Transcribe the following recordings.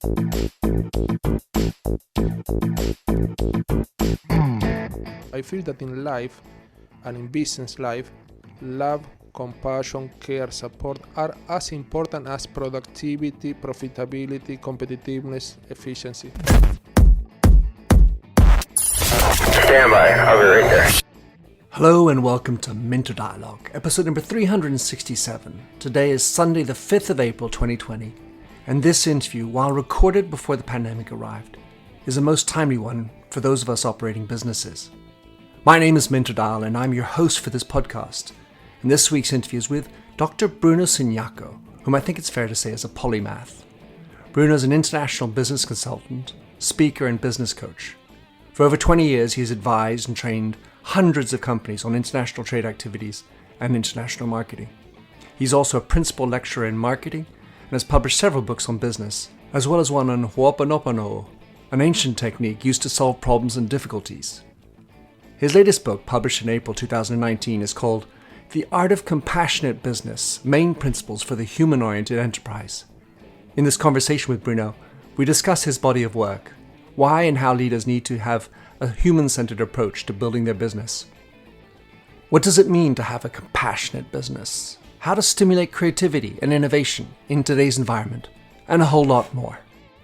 I feel that in life and in business life, love, compassion, care, support are as important as productivity, profitability, competitiveness, efficiency. Stand by, I'll be right there. Hello and welcome to Minter Dialogue, episode number 367. Today is Sunday the 5th of April 2020, and this interview, while recorded before the pandemic arrived, is a most timely one for those of us operating businesses. My name is Minter Dial and I'm your host for this podcast. And this week's interview is with Dr. Bruno Cignacco, whom I think it's fair to say is a polymath. Bruno is an international business consultant, speaker and business coach. For over 20 years, he has advised and trained hundreds of companies on international trade activities and international marketing. He's also a principal lecturer in marketing and has published several books on business, as well as one on Ho'oponopono, an ancient technique used to solve problems and difficulties. His latest book, published in April 2019, is called The Art of Compassionate Business, Main Principles for the Human-Oriented Enterprise. In this conversation with Bruno, we discuss his body of work, why and how leaders need to have a human-centered approach to building their business. What does it mean to have a compassionate business? How to stimulate creativity and innovation in today's environment, and a whole lot more.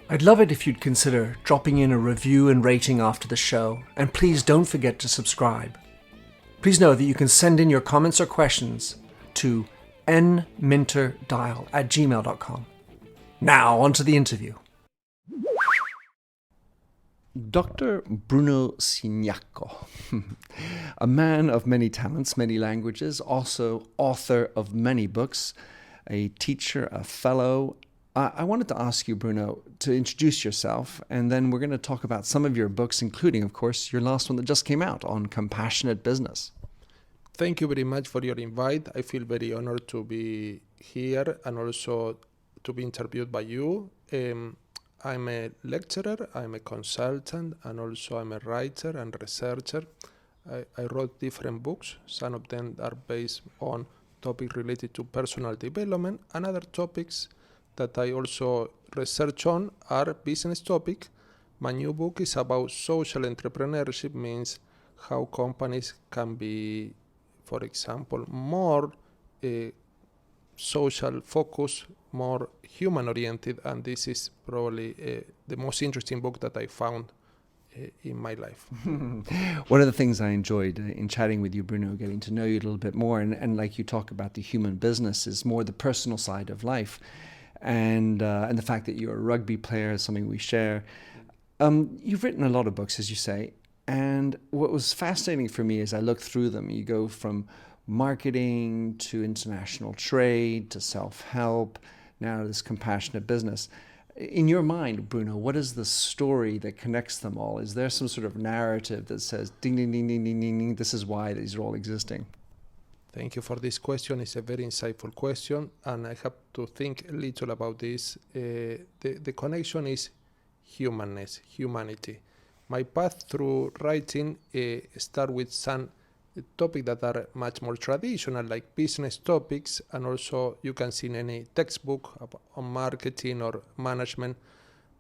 I'd love it if you'd consider dropping in a review and rating after the show, and please don't forget to subscribe. Please know that you can send in your comments or questions to nminterdial@gmail.com. Now, on to the interview. Dr. Bruno Cignacco, a man of many talents, many languages, also author of many books, a teacher, a fellow. I wanted to ask you, Bruno, to introduce yourself, and then we're going to talk about some of your books, including, of course, your last one that just came out on compassionate business. Thank you very much for your invite. I feel very honored to be here and also to be interviewed by you. I'm a lecturer, I'm a consultant, and also I'm a writer and researcher. I wrote different books. Some of them are based on topics related to personal development, and other topics that I also research on are business topics. My new book is about social entrepreneurship, means how companies can be, for example, more social focused, more human oriented, and this is probably the most interesting book that I found in my life. One of the things I enjoyed in chatting with you, Bruno, getting to know you a little bit more, and like you talk about the human business, is more the personal side of life. And the fact that you're a rugby player is something we share. You've written a lot of books, as you say, and what was fascinating for me as I looked through them, you go from marketing to international trade to self-help, now this compassionate business. In your mind, Bruno, what is the story that connects them all? Is there some sort of narrative that says, ding, ding, ding, ding, ding, ding, ding, this is why these are all existing? Thank you for this question. It's a very insightful question, and I have to think a little about this. The connection is humanness, humanity. My path through writing start with some topics that are much more traditional, like business topics, and also you can see in any textbook on marketing or management.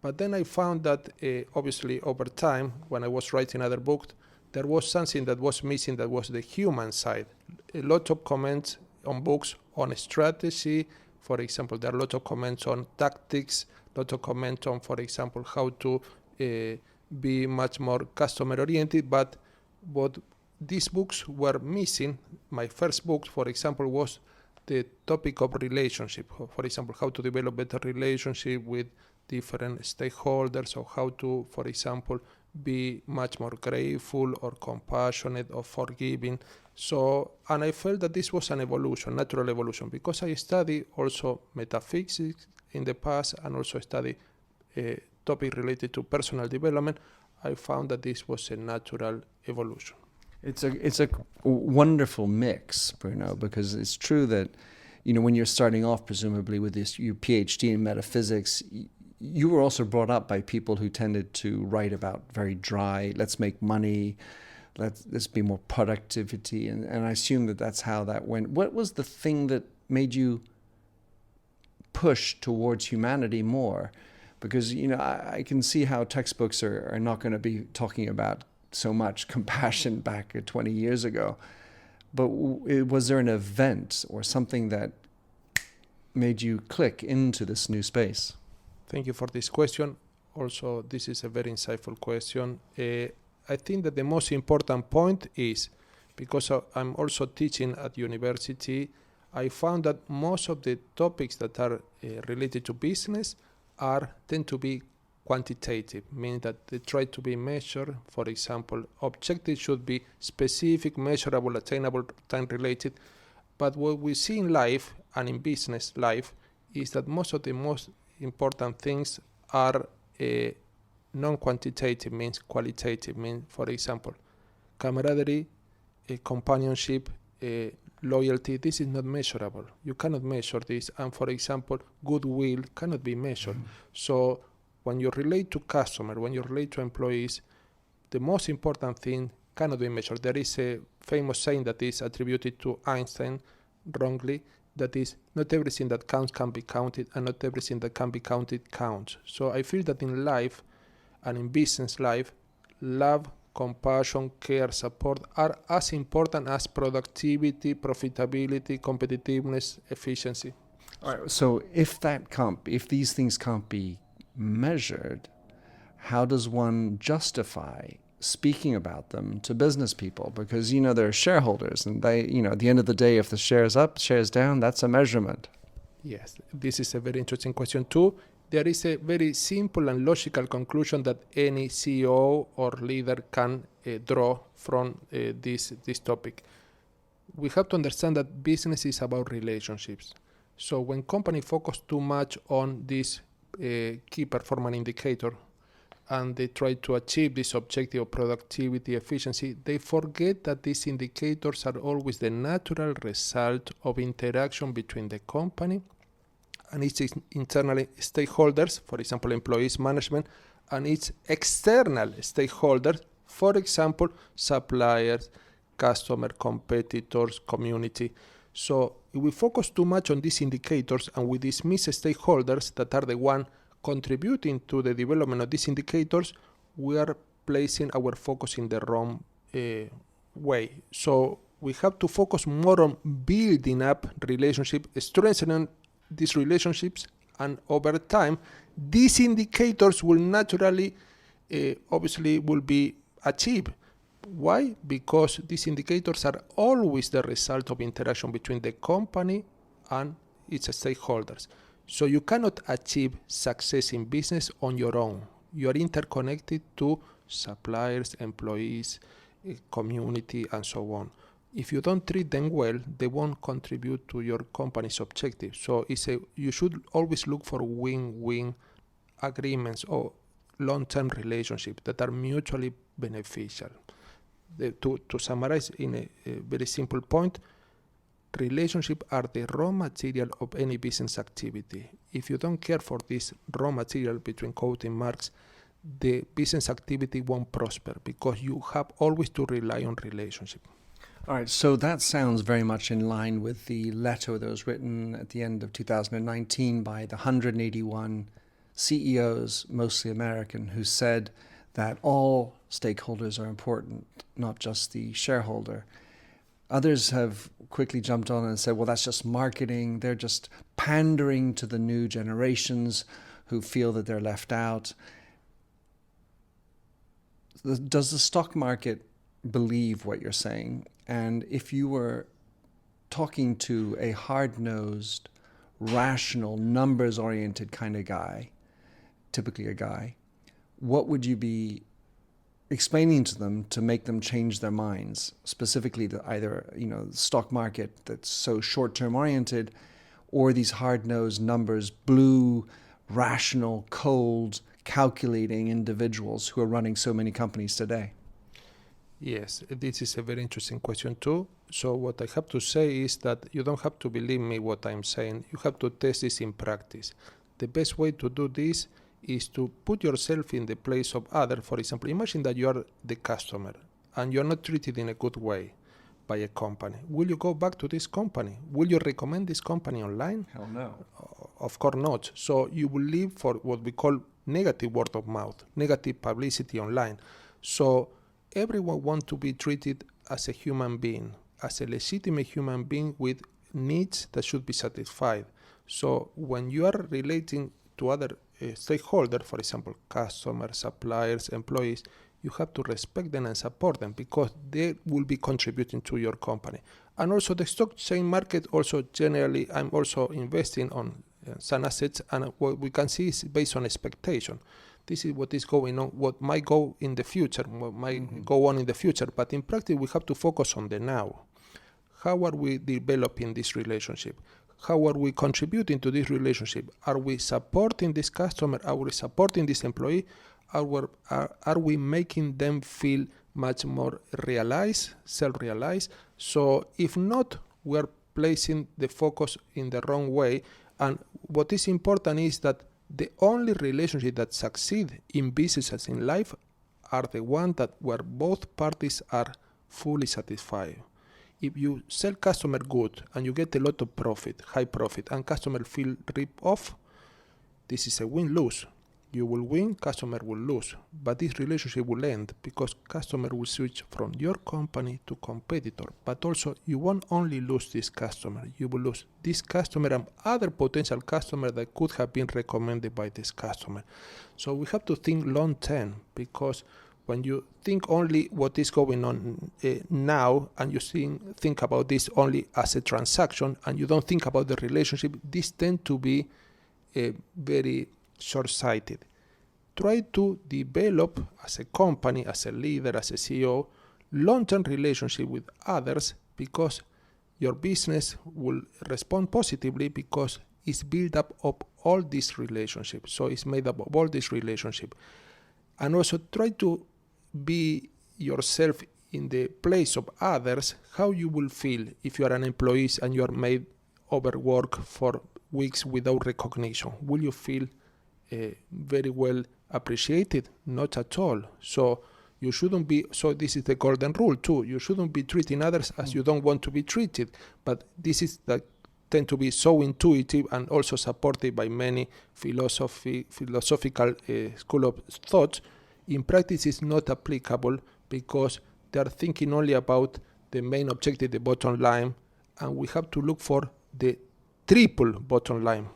But then I found that obviously over time, when I was writing other books, there was something that was missing, that was the human side. A lot of comments on books on strategy. For example, there are a lot of comments on tactics, a lot of comments on, for example, how to be much more customer oriented. But what these books were missing, my first book, for example, was the topic of relationship. For example, how to develop better relationship with different stakeholders, or how to, for example, be much more grateful or compassionate or forgiving. So, and I felt that this was an evolution, natural evolution, because I studied also metaphysics in the past and also studied a topic related to personal development. I found that this was a natural evolution. It's a wonderful mix, Bruno, because it's true that, you know, when you're starting off, presumably with your PhD in metaphysics, you were also brought up by people who tended to write about very dry, let's make money, let's be more productivity. And I assume that that's how that went. What was the thing that made you push towards humanity more? Because, I can see how textbooks are not going to be talking about so much compassion back 20 years ago. But was there an event or something that made you click into this new space? Thank you for this question. Also, this is a very insightful question. I think that the most important point is, because I'm also teaching at university, I found that most of the topics that are related to business tend to be quantitative, meaning that they try to be measured. For example, objectives should be specific, measurable, attainable, time-related. But what we see in life and in business life is that most of the most important things are non-quantitative, means qualitative, means, for example, camaraderie, companionship, loyalty. This is not measurable. You cannot measure this. And for example, goodwill cannot be measured. So when you relate to customer, when you relate to employees, the most important thing cannot be measured. There is a famous saying that is attributed to Einstein wrongly, that is, not everything that counts can be counted, and not everything that can be counted counts. So I feel that in life and in business life, love, compassion, care, support are as important as productivity, profitability, competitiveness, efficiency. All right, so if these things can't be measured, how does one justify speaking about them to business people? Because, they're shareholders, and they, at the end of the day, if the share's up, share's down, that's a measurement. Yes, this is a very interesting question too. There is a very simple and logical conclusion that any CEO or leader can draw from this topic. We have to understand that business is about relationships. So when companies focus too much on this key performance indicator, and they try to achieve this objective of productivity, efficiency, they forget that these indicators are always the natural result of interaction between the company and its internal stakeholders, for example, employees, management, and its external stakeholders, for example, suppliers, customer, competitors, community. So if we focus too much on these indicators and we dismiss stakeholders that are the one contributing to the development of these indicators, we are placing our focus in the wrong way. So we have to focus more on building up relationships, strengthening these relationships, and over time, these indicators will naturally, obviously, will be achieved. Why? Because these indicators are always the result of interaction between the company and its stakeholders. So you cannot achieve success in business on your own. You are interconnected to suppliers, employees, community, and so on. If you don't treat them well, they won't contribute to your company's objective. So you should always look for win-win agreements or long-term relationships that are mutually beneficial. To summarize in a very simple point, relationships are the raw material of any business activity. If you don't care for this raw material, between quoting marks, the business activity won't prosper because you have always to rely on relationship. All right, so that sounds very much in line with the letter that was written at the end of 2019 by the 181 CEOs, mostly American, who said that all stakeholders are important, not just the shareholder. Others have quickly jumped on and said, well, that's just marketing. They're just pandering to the new generations who feel that they're left out. Does the stock market believe what you're saying? And if you were talking to a hard-nosed, rational, numbers-oriented kind of guy, typically a guy, what would you be explaining to them to make them change their minds, specifically either the stock market that's so short-term oriented, or these hard-nosed numbers, blue, rational, cold, calculating individuals who are running so many companies today? Yes, this is a very interesting question too. So what I have to say is that you don't have to believe me what I'm saying. You have to test this in practice. The best way to do this is to put yourself in the place of others. For example, imagine that you are the customer and you're not treated in a good way by a company. Will you go back to this company? Will you recommend this company online? Hell no. Of course not. So you will live for what we call negative word of mouth, negative publicity online. So everyone wants to be treated as a human being, as a legitimate human being with needs that should be satisfied. So when you are relating to other stakeholders, for example, customers, suppliers, employees, you have to respect them and support them because they will be contributing to your company. And also the stock exchange market, also generally, I'm also investing on some assets, and what we can see is based on expectation. This is what is going on, what might go in the future, what might go on in the future, but in practice we have to focus on the now. How are we developing this relationship? How are we contributing to this relationship? Are we supporting this customer? Are we supporting this employee? Are we making them feel much more realized, self-realized? So if not, we are placing the focus in the wrong way. And what is important is that the only relationship that succeed in businesses in life are the ones that where both parties are fully satisfied. If you sell customer good and you get a lot of profit, high profit, and customer feel ripped off, this is a win-lose. You will win, customer will lose, but this relationship will end because customer will switch from your company to competitor. But also, you won't only lose this customer, you will lose this customer and other potential customer that could have been recommended by this customer. So we have to think long term, because when you think only what is going on now and you think about this only as a transaction and you don't think about the relationship, this tends to be very short-sighted. Try to develop as a company, as a leader, as a CEO, long-term relationship with others, because your business will respond positively because it's built up of all these relationships. So it's made up of all these relationships. And also try to be yourself in the place of others, how you will feel if you are an employee and you are made overwork for weeks without recognition. Will you feel very well appreciated? Not at all. So you shouldn't be, so this is the golden rule too. You shouldn't be treating others as you don't want to be treated. But this is that tend to be so intuitive and also supported by many philosophical school of thought. In practice, it's not applicable because they are thinking only about the main objective, the bottom line, and we have to look for the triple bottom line.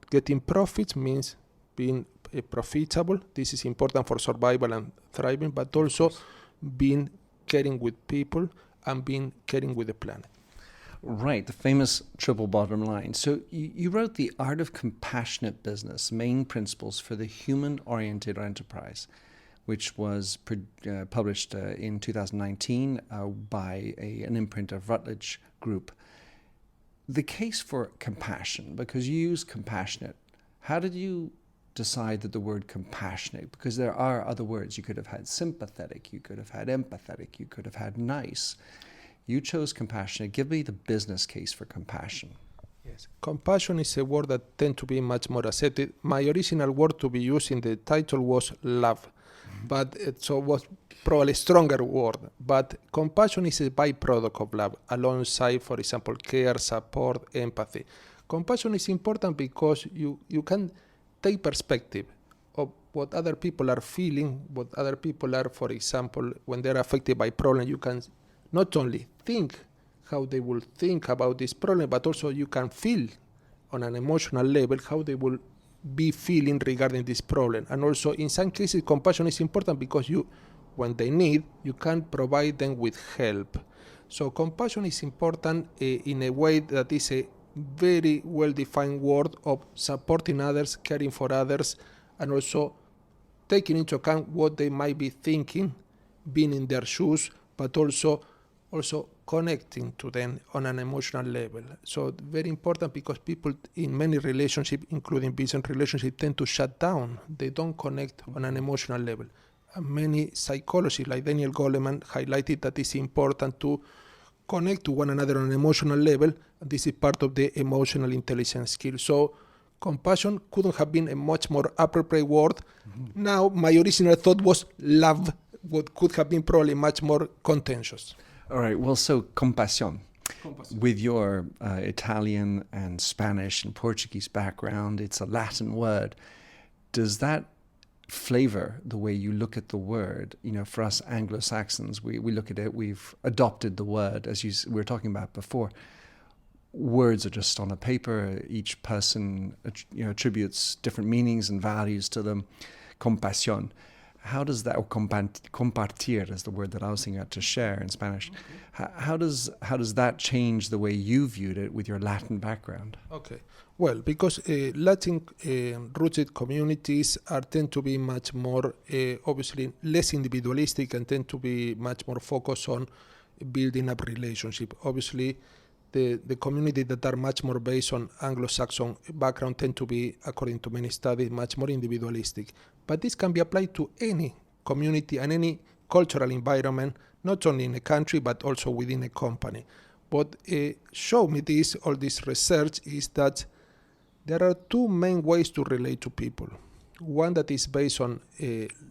Getting profits means being profitable. This is important for survival and thriving, but also being caring with people and being caring with the planet. Right, the famous triple bottom line. So you wrote The Art of Compassionate Business, Main Principles for the Human-Oriented Enterprise, which was published in 2019 by an imprint of Routledge Group. The case for compassion, because you use compassionate, how did you decide that the word compassionate, because there are other words, you could have had sympathetic, you could have had empathetic, you could have had nice. You chose compassionate. Give me the business case for compassion. Yes, compassion is a word that tends to be much more accepted. My original word to be used in the title was love, but so was probably a stronger word. But compassion is a byproduct of love, alongside, for example, care, support, empathy. Compassion is important because you can take perspective of what other people are feeling, what other people are, for example, when they're affected by problems. You can not only think how they will think about this problem, but also you can feel on an emotional level how they will be feeling regarding this problem. And also in some cases compassion is important because you, when they need, you can provide them with help. So compassion is important in a way that is a very well-defined word of supporting others, caring for others, and also taking into account what they might be thinking, being in their shoes, but also connecting to them on an emotional level. So very important, because people in many relationships, including business relationships, tend to shut down. They don't connect on an emotional level. And many psychologists like Daniel Goleman highlighted that it's important to connect to one another on an emotional level. This is part of the emotional intelligence skill. So compassion couldn't have been a much more appropriate word. Mm-hmm. Now, my original thought was love, what could have been probably much more contentious. All right, well, so compasión. With your Italian and Spanish and Portuguese background, it's a Latin word. Does that flavor the way you look at the word. You know, for us Anglo-Saxons, we look at it, we've adopted the word, as we were talking about before. Words are just on a paper. Each person, attributes different meanings and values to them. Compasión. How does that, or compartir is the word that I was thinking about, to share in Spanish. Okay. How does that change the way you viewed it with your Latin background? Okay. Well, because Latin rooted communities tend to be much more, obviously, less individualistic and tend to be much more focused on building up relationship. Obviously, the community that are much more based on Anglo-Saxon background tend to be, according to many studies, much more individualistic. But this can be applied to any community and any cultural environment, not only in a country, but also within a company. What showed me all this research, is that there are two main ways to relate to people. One that is based on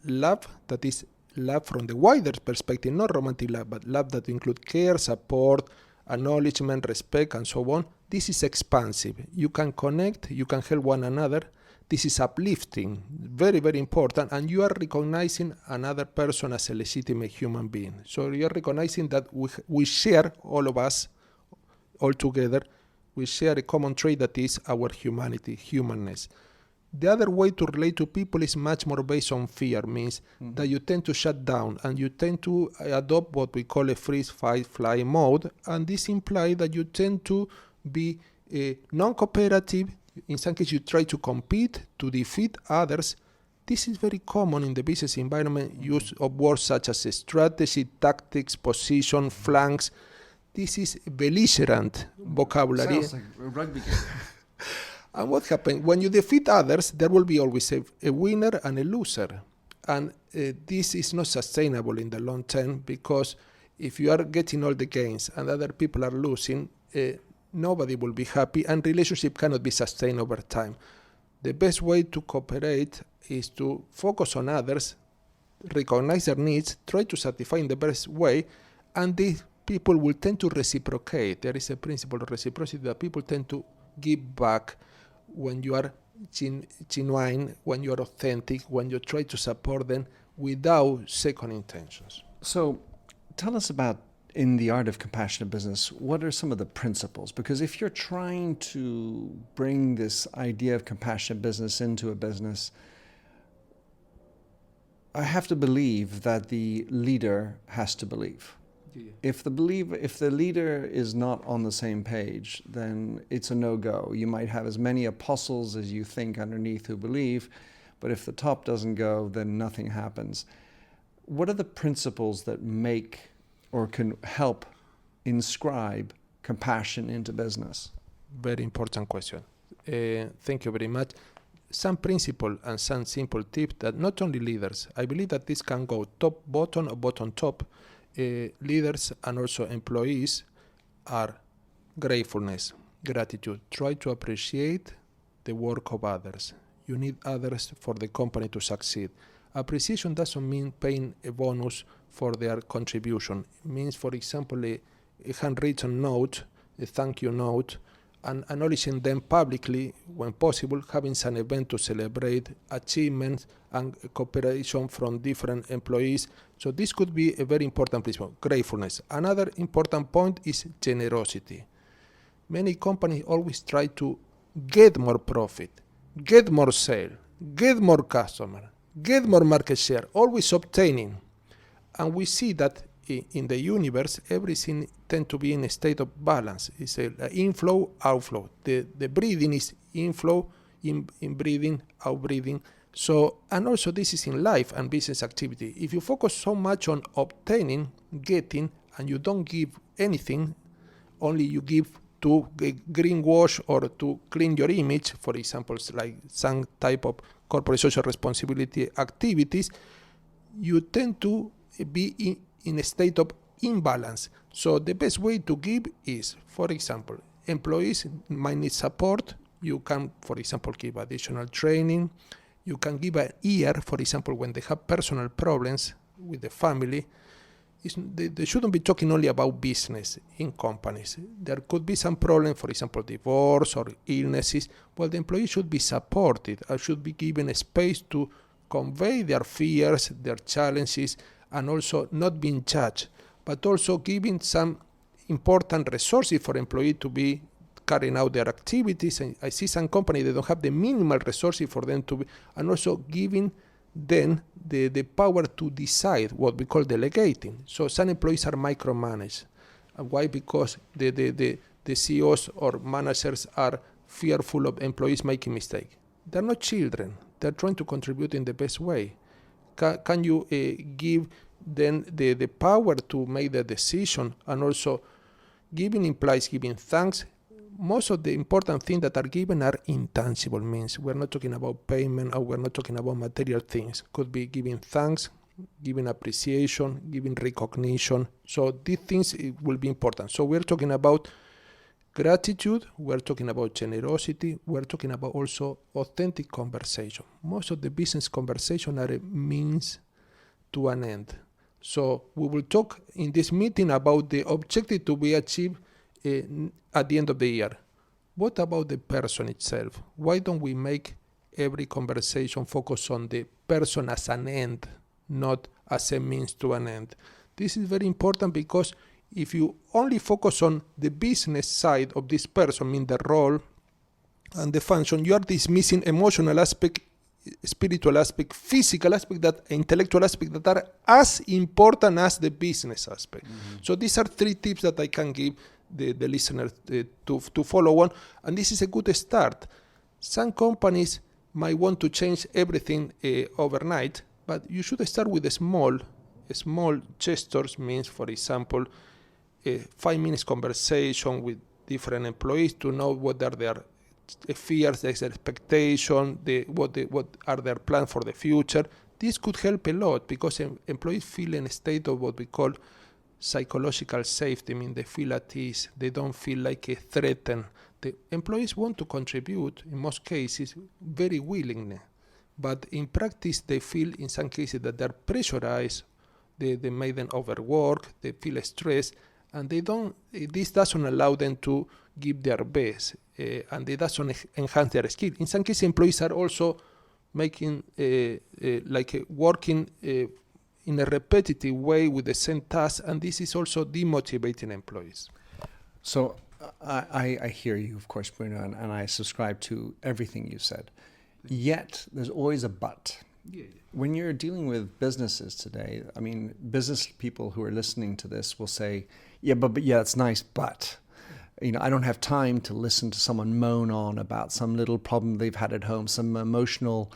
love, that is love from the wider perspective, not romantic love, but love that includes care, support, acknowledgement, respect, and so on. This is expansive. You can connect, you can help one another. This is uplifting, very, very important, and you are recognizing another person as a legitimate human being. So you are recognizing that we share, all of us, all together, we share a common trait that is our humanity, humanness. The other way to relate to people is much more based on fear, means that you tend to shut down and you tend to adopt what we call a freeze, fight, fly mode, and this implies that you tend to be non-cooperative. In some cases, you try to compete, to defeat others. This is very common in the business environment, use of words such as strategy, tactics, position, flanks. This is belligerent vocabulary. Sounds like a rugby game. And what happens? When you defeat others, there will be always a winner and a loser. And this is not sustainable in the long term, because if you are getting all the gains and other people are losing, nobody will be happy, and relationship cannot be sustained over time. The best way to cooperate is to focus on others, recognize their needs, try to satisfy in the best way, and these people will tend to reciprocate. There is a principle of reciprocity that people tend to give back when you are genuine, when you are authentic, when you try to support them without second intentions. So tell us about, in the art of compassionate business, what are some of the principles? Because if you're trying to bring this idea of compassionate business into a business, I have to believe that the leader has to believe. Yeah. If the leader is not on the same page, then it's a no-go. You might have as many apostles as you think underneath who believe, but if the top doesn't go, then nothing happens. What are the principles that make or can help inscribe compassion into business? Very important question. Thank you very much. Some principle and some simple tips that not only leaders, I believe that this can go top, bottom, or bottom, top. Leaders and also employees are gratefulness, gratitude. Try to appreciate the work of others. You need others for the company to succeed. Appreciation doesn't mean paying a bonus for their contribution. It means, for example, a handwritten note, a thank you note, and acknowledging them publicly when possible, having some event to celebrate achievements and cooperation from different employees. So this could be a very important principle, gratefulness. Another important point is generosity. Many companies always try to get more profit, get more sale, get more customer, get more market share, always obtaining. And we see that in the universe, everything tends to be in a state of balance. It's an inflow, outflow. The breathing is inflow, in breathing, out breathing. So, and also this is in life and business activity. If you focus so much on obtaining, getting, and you don't give anything, only you give to greenwash or to clean your image, for example, like some type of corporate social responsibility activities, you tend to be in a state of imbalance. So the best way to give is, for example, employees might need support. You can, for example, give additional training. You can give an ear, for example, when they have personal problems with the family. They shouldn't be talking only about business in companies. There could be some problem, for example, divorce or illnesses. Well, the employee should be supported or should be given a space to convey their fears, their challenges, and also not being judged, but also giving some important resources for employee to be carrying out their activities. And I see some companies that don't have the minimal resources for them to be, and also giving them the power to decide, what we call delegating. So some employees are micromanaged. Why? Because the CEOs or managers are fearful of employees making mistakes. They're not children. They're trying to contribute in the best way. Can you give them the power to make the decision? And also giving implies giving thanks. Most of the important things that are given are intangible means. We're not talking about payment, or we're not talking about material things. Could be giving thanks, giving appreciation, giving recognition. So these things will be important. So we're talking about gratitude, we're talking about generosity, we're talking about also authentic conversation. Most of the business conversation are a means to an end. So we will talk in this meeting about the objective to be achieved at the end of the year. What about the person itself? Why don't we make every conversation focus on the person as an end, not as a means to an end? This is very important, because if you only focus on the business side of this person, mean the role and the function, you are dismissing emotional aspect, spiritual aspect, physical aspect, that intellectual aspect that are as important as the business aspect. Mm-hmm. So these are 3 tips that I can give the listener to follow on, and this is a good start. Some companies might want to change everything overnight, but you should start with a small gestures. Means, for example, 5 minutes conversation with different employees to know what are their fears, their expectations, what are their plans for the future. This could help a lot, because employees feel in a state of what we call psychological safety. I mean, they feel at ease. They don't feel like a threatened. The employees want to contribute, in most cases, very willingly. But in practice, they feel in some cases that they're pressurized. They make them overwork. They feel stressed. And this doesn't allow them to give their best. And it doesn't enhance their skill. In some cases, employees are also making, working in a repetitive way with the same task, and this is also demotivating employees. So I hear you, of course, Bruno, and I subscribe to everything you said. Yet there's always a but. Yeah. When you're dealing with businesses today, I mean, business people who are listening to this will say, but it's nice, but I don't have time to listen to someone moan on about some little problem they've had at home, some emotional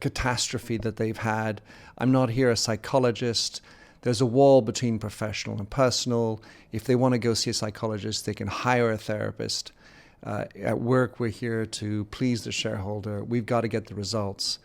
catastrophe that they've had. I'm not here a psychologist. There's a wall between professional and personal. If they want to go see a psychologist, they can hire a therapist. At work, we're here to please the shareholder. We've got to get the results.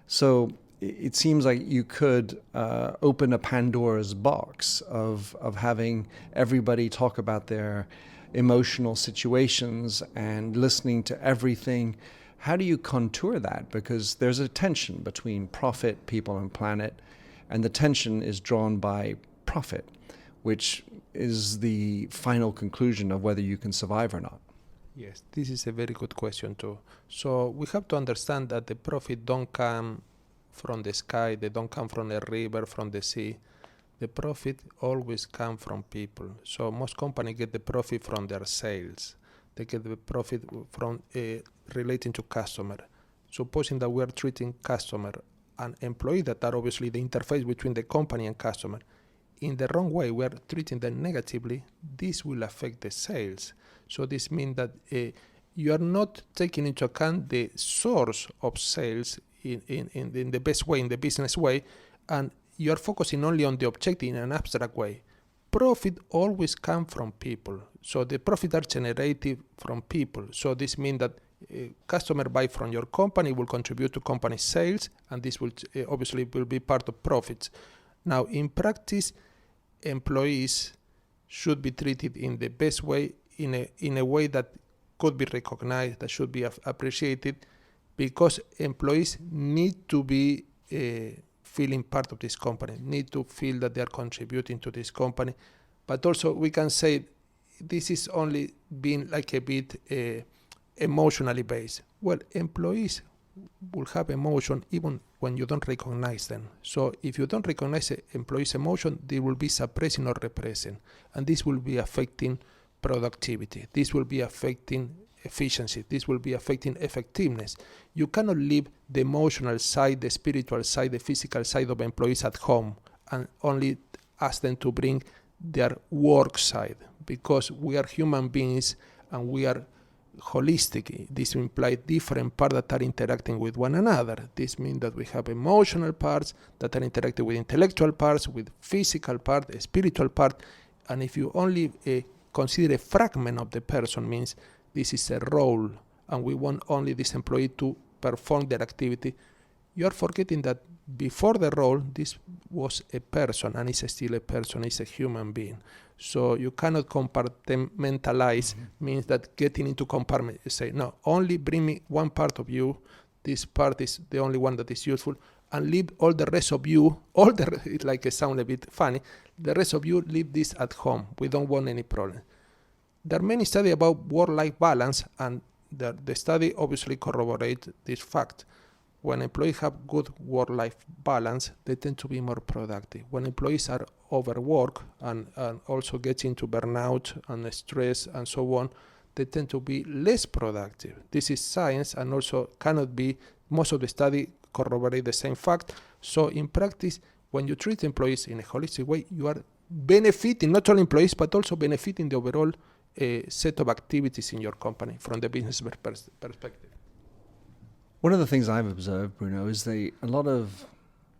So it seems like you could open a Pandora's box of having everybody talk about their emotional situations and listening to everything. How do you contour that? Because there's a tension between profit, people, and planet, and the tension is drawn by profit, which is the final conclusion of whether you can survive or not. Yes, this is a very good question too. So we have to understand that the profit don't come from the sky, they don't come from a river, from the sea. The profit always comes from people. So most companies get the profit from their sales. They get the profit from relating to customer. Supposing that we are treating customer and employee, that are obviously the interface between the company and customer, in the wrong way, we are treating them negatively, this will affect the sales. So this means that you are not taking into account the source of sales in the best way, in the business way, and you are focusing only on the objective in an abstract way. Profit always comes from people. So the profit are generated from people. So this means that customer buy from your company will contribute to company sales, and this will obviously will be part of profits. Now, in practice, employees should be treated in the best way, in a way that could be recognized, that should be appreciated, because employees need to be feeling part of this company, need to feel that they are contributing to this company. But also we can say this is only being like a bit emotionally based. Well, employees will have emotion even when you don't recognize them. So if you don't recognize an employee's emotion, they will be suppressing or repressing, and this will be affecting productivity. This will be affecting efficiency. This will be affecting effectiveness. You cannot leave the emotional side, the spiritual side, the physical side of employees at home and only ask them to bring their work side, because we are human beings and we are holistic. This implies different parts that are interacting with one another. This means that we have emotional parts that are interacting with intellectual parts, with physical part, a spiritual part, and if you only consider a fragment of the person, means this is a role and we want only this employee to perform their activity, you are forgetting that before the role this was a person, and is still a person, is a human being. So you cannot compartmentalize, means that getting into compartment, you say, no, only bring me one part of you, this part is the only one that is useful, and leave all the rest of you, it like it sounds a bit funny, the rest of you leave this at home. We don't want any problem. There are many studies about work-life balance, and the study obviously corroborates this fact. When employees have good work-life balance, they tend to be more productive. When employees are overworked and also get into burnout and stress and so on, they tend to be less productive. This is science, and also cannot be, most of the study corroborate the same fact. So in practice, when you treat employees in a holistic way, you are benefiting not only employees, but also benefiting the overall set of activities in your company from the business perspective. One of the things I've observed, Bruno, is a lot of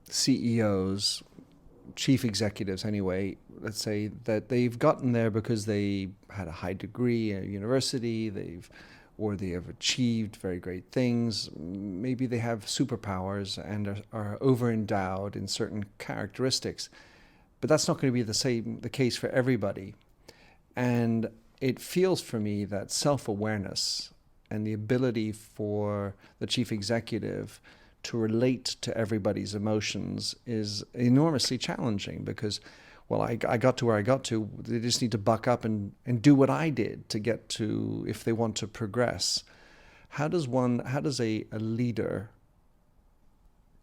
CEOs, chief executives anyway, let's say, that they've gotten there because they had a high degree at university, they have achieved very great things. Maybe they have superpowers and are over-endowed in certain characteristics. But that's not going to be the case for everybody. And it feels for me that self-awareness and the ability for the chief executive to relate to everybody's emotions is enormously challenging, because, well, I got to where I got to. They just need to buck up and do what I did to get to, if they want to progress. How does a leader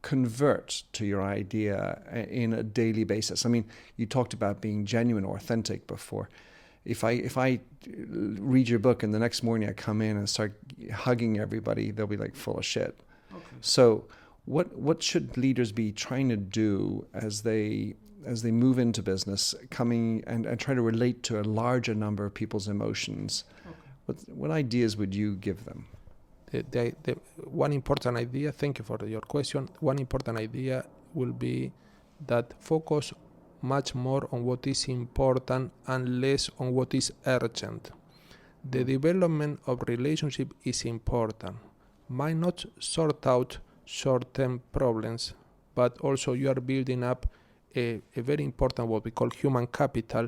convert to your idea in a daily basis? I mean, you talked about being genuine or authentic before. If I read your book and the next morning I come in and start hugging everybody, they'll be like full of shit. Okay. So what should leaders be trying to do as they move into business, coming and try to relate to a larger number of people's emotions? Okay. What ideas would you give them? The one important idea, thank you for your question, one important idea will be that focus much more on what is important and less on what is urgent. The development of relationship is important. Might not sort out short-term problems, but also you are building up a very important, what we call human capital,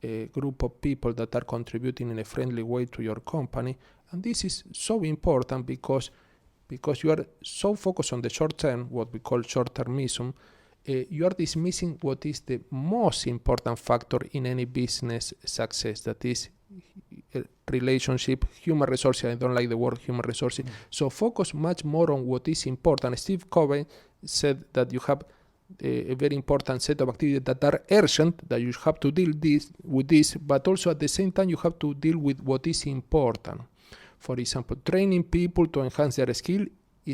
a group of people that are contributing in a friendly way to your company. And this is so important because you are so focused on the short term, what we call short-termism, you are dismissing what is the most important factor in any business success, that is relationship, human resources. I don't like the word human resources. So focus much more on what is important. Steve Covey said that you have a very important set of activities that are urgent, that you have to deal with this, but also at the same time you have to deal with what is important. For example, training people to enhance their skill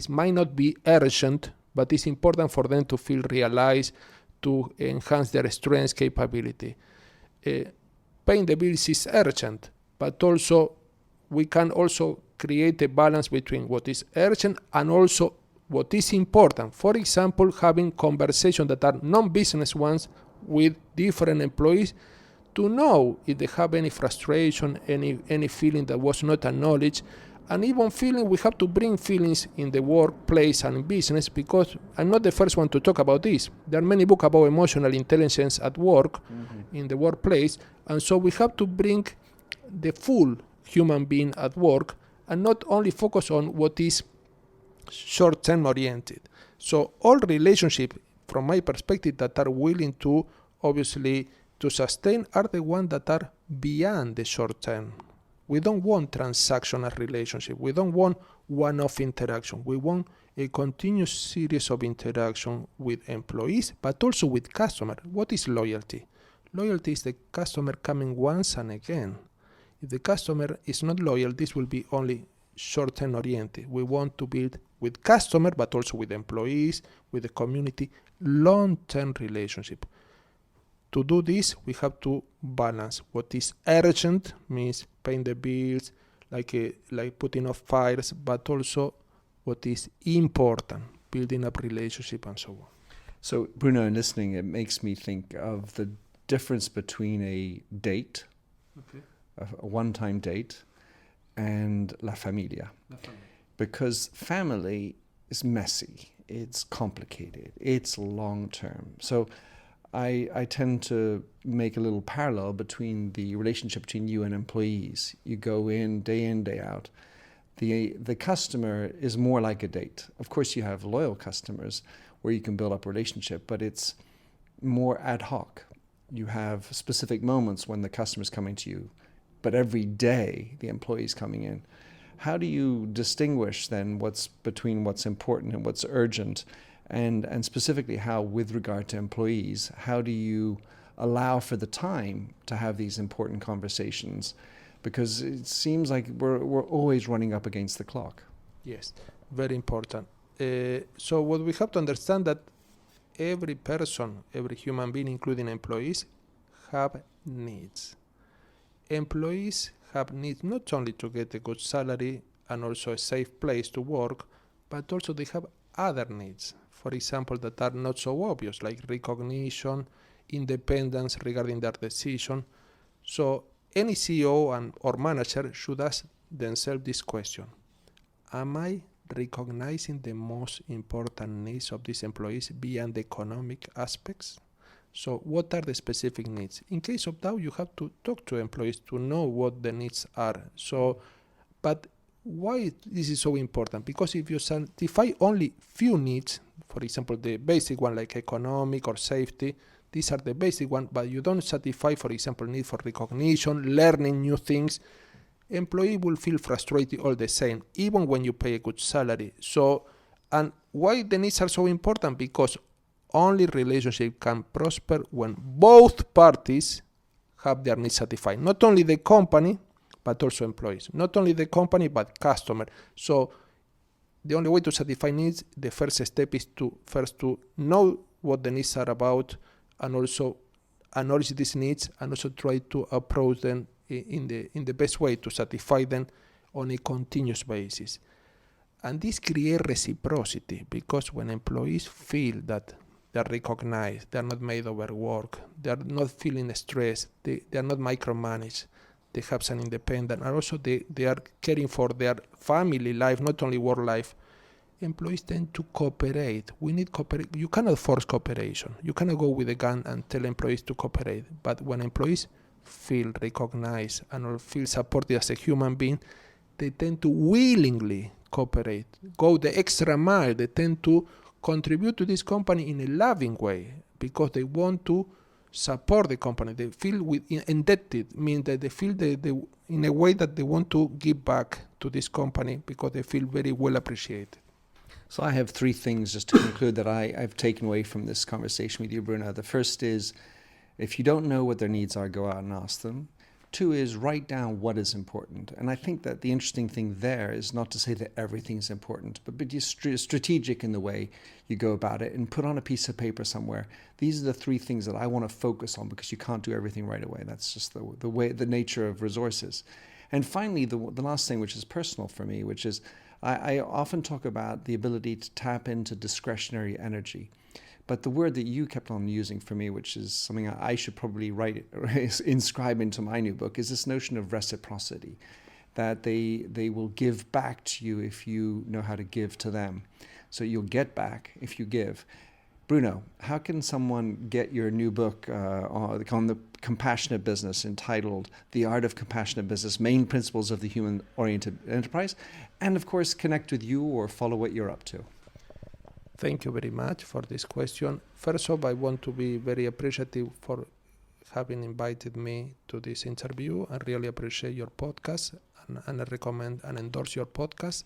might not be urgent, but it's important for them to feel realized, to enhance their strengths, capability. Paying the bills is urgent, but also we can also create a balance between what is urgent and also what is important. For example, having conversations that are non-business ones with different employees to know if they have any frustration, any feeling that was not acknowledged. And even feeling, we have to bring feelings in the workplace and in business, because I'm not the first one to talk about this. There are many books about emotional intelligence at work, in the workplace, and so we have to bring the full human being at work and not only focus on what is short-term oriented. So all relationships, from my perspective, that are willing to, obviously, to sustain are the ones that are beyond the short term. We don't want transactional relationship. We don't want one-off interaction. We want a continuous series of interaction with employees, but also with customer. What is loyalty? Loyalty is the customer coming once and again. If the customer is not loyal, this will be only short-term oriented. We want to build with customer, but also with employees, with the community, long-term relationship. To do this, we have to balance what is urgent, means paying the bills, like putting off fires, but also what is important, building up relationship and so on. So, Bruno, in listening, it makes me think of the difference between a date, a one-time date, and la familia. Because family is messy, it's complicated, it's long-term. So I tend to make a little parallel between the relationship between you and employees. You go in, day out. The customer is more like a date. Of course, you have loyal customers where you can build up a relationship, but it's more ad hoc. You have specific moments when the customer's coming to you, but every day the employee's coming in. How do you distinguish then between what's important and what's urgent? And specifically how, with regard to employees, how do you allow for the time to have these important conversations? Because it seems like we're always running up against the clock. Yes, very important. So what we have to understand that every person, every human being, including employees, have needs. Employees have needs not only to get a good salary and also a safe place to work, but also they have other needs, for example, that are not so obvious, like recognition, independence regarding their decision. So any CEO or manager should ask themselves this question: am I recognizing the most important needs of these employees beyond the economic aspects? So what are the specific needs? In case of doubt, you have to talk to employees to know what the needs are. So, but why this is so important? Because if you satisfy only few needs, for example, the basic one like economic or safety, these are the basic one, but you don't satisfy, for example, need for recognition, learning new things, employee will feel frustrated all the same, even when you pay a good salary. So, and why the needs are so important? Because only relationship can prosper when both parties have their needs satisfied. Not only the company, but also employees. Not only the company, but customer. So the only way to satisfy needs, the first step is to know what the needs are about, and also acknowledge these needs, and also try to approach them in the best way to satisfy them on a continuous basis. And this creates reciprocity, because when employees feel that they are recognized, they are not made overwork, they are not feeling stressed, they are not micromanaged, they have some independence, and also they are caring for their family life, not only work life, employees tend to cooperate. We need cooperation. You cannot force cooperation. You cannot go with a gun and tell employees to cooperate. But when employees feel recognized and feel supported as a human being, they tend to willingly cooperate, go the extra mile. They tend to contribute to this company in a loving way, because they want to support the company. They feel indebted, means that they feel they in a way that they want to give back to this company, because they feel very well appreciated. So I have three things just to conclude that I've taken away from this conversation with you, Bruno. The first is, if you don't know what their needs are, go out and ask them. Two is, write down what is important. And I think that the interesting thing there is not to say that everything's important, but be strategic in the way you go about it, and put on a piece of paper somewhere. These are the three things that I want to focus on, because you can't do everything right away. That's just the nature of resources. And finally, the last thing, which is personal for me, which is I often talk about the ability to tap into discretionary energy. But the word that you kept on using for me, which is something I should probably inscribe into my new book, is this notion of reciprocity, that they will give back to you if you know how to give to them. So you'll get back if you give. Bruno, how can someone get your new book on the compassionate business, entitled The Art of Compassionate Business, Main Principles of the Human-Oriented Enterprise, and of course connect with you or follow what you're up to? Thank you very much for this question. First off, I want to be very appreciative for having invited me to this interview. I really appreciate your podcast, and I recommend and endorse your podcast.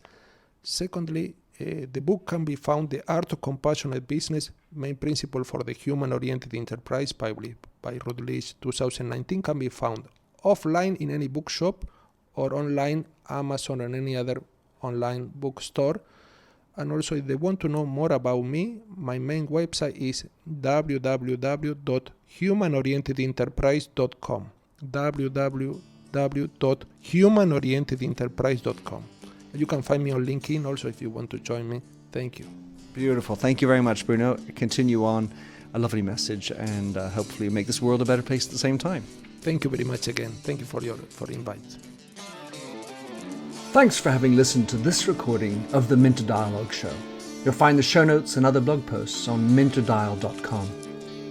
Secondly, the book can be found, The Art of Compassionate Business, Main Principle for the Human-Oriented Enterprise, by Routledge 2019, can be found offline in any bookshop or online, Amazon and any other online bookstore. And also, if they want to know more about me, my main website is www.humanorientedenterprise.com. www.humanorientedenterprise.com. You can find me on LinkedIn also if you want to join me. Thank you. Beautiful. Thank you very much, Bruno. Continue on. A lovely message, and hopefully make this world a better place at the same time. Thank you very much again. Thank you for the invite. Thanks for having listened to this recording of the Minter Dialogue Show. You'll find the show notes and other blog posts on minterdial.com.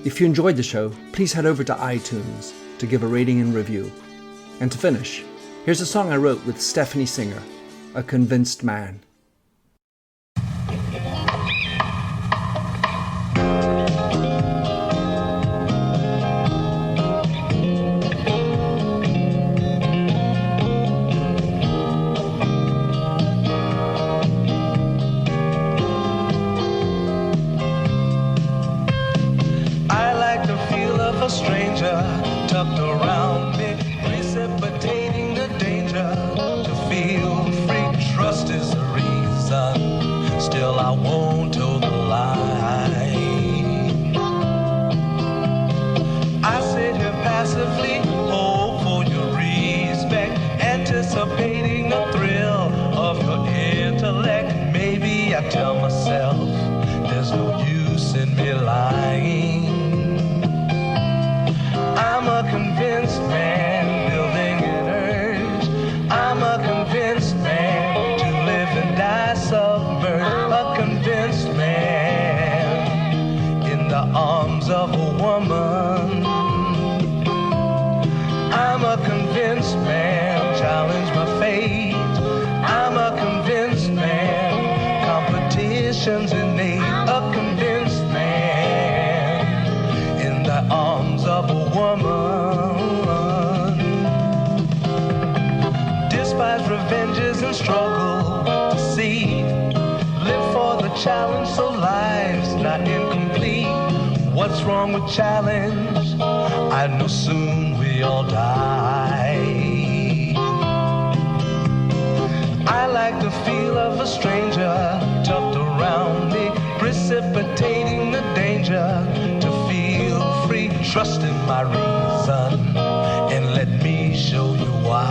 If you enjoyed the show, please head over to iTunes to give a rating and review. And to finish, here's a song I wrote with Stephanie Singer, A Convinced Man. A stranger tucked around me, precipitating the danger. To feel free, trust is the reason. Still I won't toe the line. I sit here passively, hope for your respect, anticipating the thrill of your intellect. Maybe I tell myself there's no use in me lying. I'm a convinced man, building an urge. I'm a convinced man, to live and die submerged. A convinced man, in the arms of a woman. I'm a convinced man, challenge my fate. I'm a convinced man, competition's innate. A convinced man, in the arms of a woman. Despise revenges and struggle to see. Live for the challenge so life's not incomplete. What's wrong with challenge? I know soon we all die. I like the feel of a stranger tucked around me, precipitating the danger. To feel free, trust in my reason, and let me show you why.